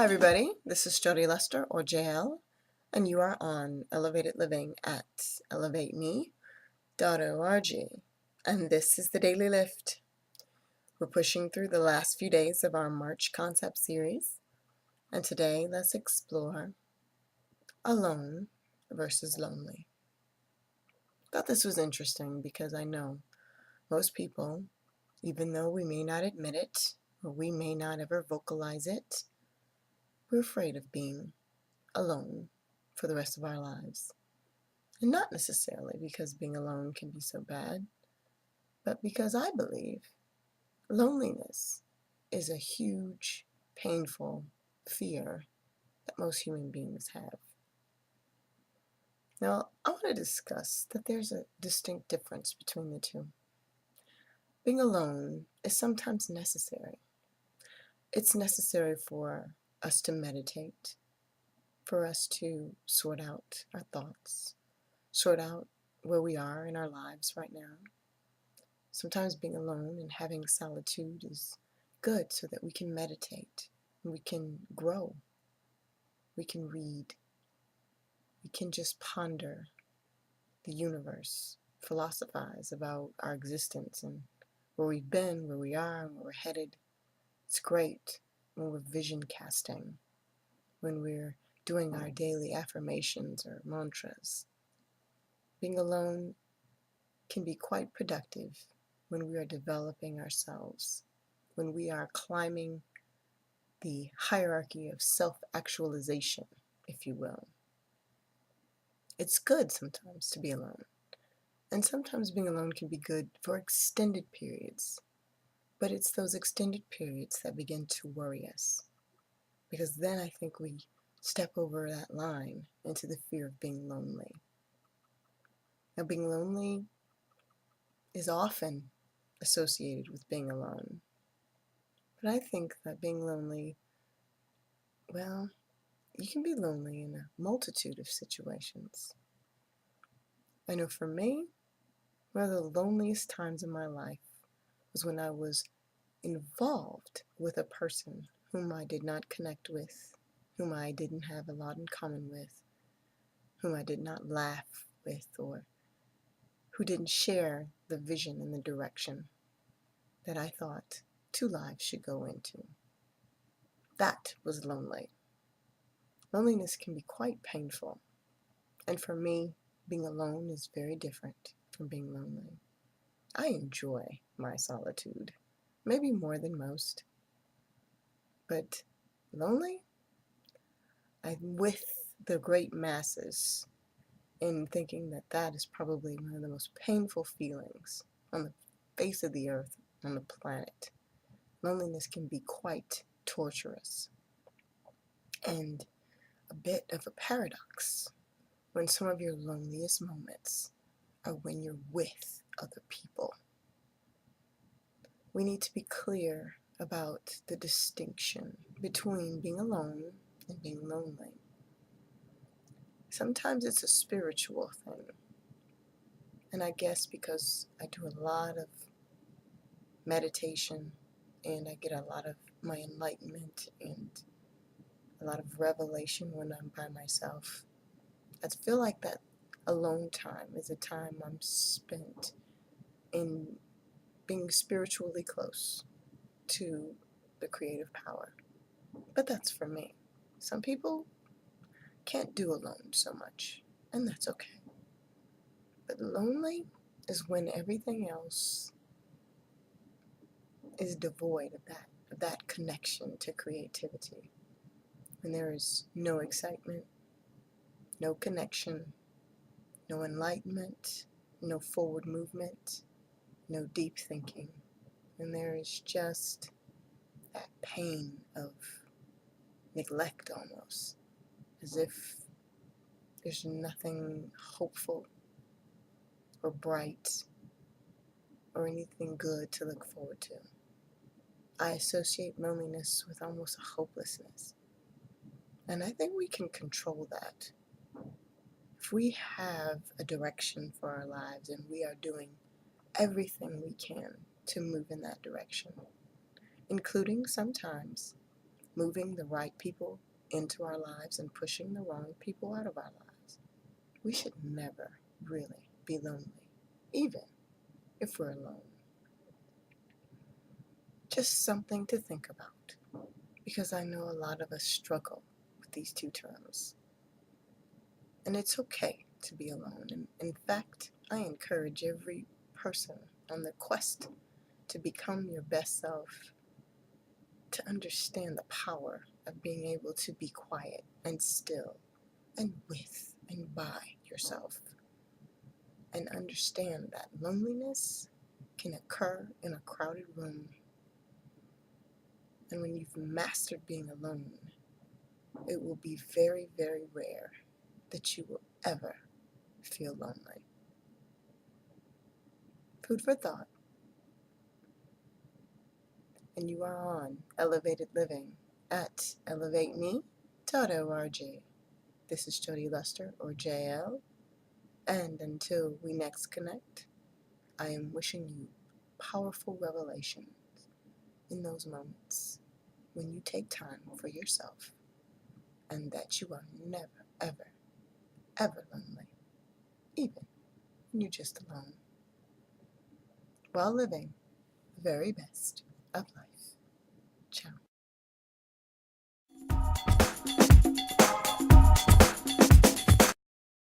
Hi everybody, this is Jody Lester or JL, and you are on Elevated Living at elevateme.org, and this is the Daily Lift. We're pushing through the last few days of our March concept series, and today let's explore alone versus lonely. Thought this was interesting because I know most people, even though we may not admit it or we may not ever vocalize it, we're afraid of being alone for the rest of our lives. And not necessarily because being alone can be so bad, but because I believe loneliness is a huge, painful fear that most human beings have. Now, I want to discuss that there's a distinct difference between the two. Being alone is sometimes necessary. It's necessary for us to meditate, for us to sort out our thoughts, sort out where we are in our lives right now. Sometimes being alone and having solitude is good so that we can meditate, we can grow, we can read, we can just ponder the universe, philosophize about our existence and where we've been, where we are, and where we're headed. It's great when we're vision casting, when we're doing our daily affirmations or mantras. Being alone can be quite productive when we are developing ourselves, when we are climbing the hierarchy of self-actualization, if you will. It's good sometimes to be alone, and sometimes being alone can be good for extended periods, but it's those extended periods that begin to worry us, because then I think we step over that line into the fear of being lonely. Now, being lonely is often associated with being alone, but I think that being lonely, well, you can be lonely in a multitude of situations. I know for me, one of the loneliest times in my life was when I was involved with a person whom I did not connect with, whom I didn't have a lot in common with, whom I did not laugh with, or who didn't share the vision and the direction that I thought two lives should go into. That was lonely. Loneliness can be quite painful, and for me, being alone is very different from being lonely. I enjoy my solitude, maybe more than most, but lonely? I'm with the great masses in thinking that that is probably one of the most painful feelings on the face of the earth, on the planet. Loneliness can be quite torturous and a bit of a paradox when some of your loneliest moments are when you're with other people. We need to be clear about the distinction between being alone and being lonely. Sometimes it's a spiritual thing, and I guess because I do a lot of meditation and I get a lot of my enlightenment and a lot of revelation when I'm by myself, I feel like that alone time is a time I'm spent in being spiritually close to the creative power. But that's for me. Some people can't do alone so much, and that's okay. But lonely is when everything else is devoid of that connection to creativity. When there is no excitement, no connection, no enlightenment, no forward movement, no deep thinking. And there is just that pain of neglect almost, as if there's nothing hopeful or bright or anything good to look forward to. I associate loneliness with almost a hopelessness. And I think we can control that. If we have a direction for our lives and we are doing everything we can to move in that direction, including sometimes moving the right people into our lives and pushing the wrong people out of our lives. We should never really be lonely, even if we're alone. Just something to think about, because I know a lot of us struggle with these two terms. And it's okay to be alone. And in fact, I encourage every person on the quest to become your best self to understand the power of being able to be quiet and still and with and by yourself, and understand that loneliness can occur in a crowded room. And when you've mastered being alone, it will be very, very rare that you will ever feel lonely. Food for thought. And you are on Elevated Living at elevateme.org. This is Jody Luster, or JL, and until we next connect, I am wishing you powerful revelations in those moments when you take time for yourself, and that you are never, ever, ever lonely, even when you're just alone, while living the very best of life. Ciao.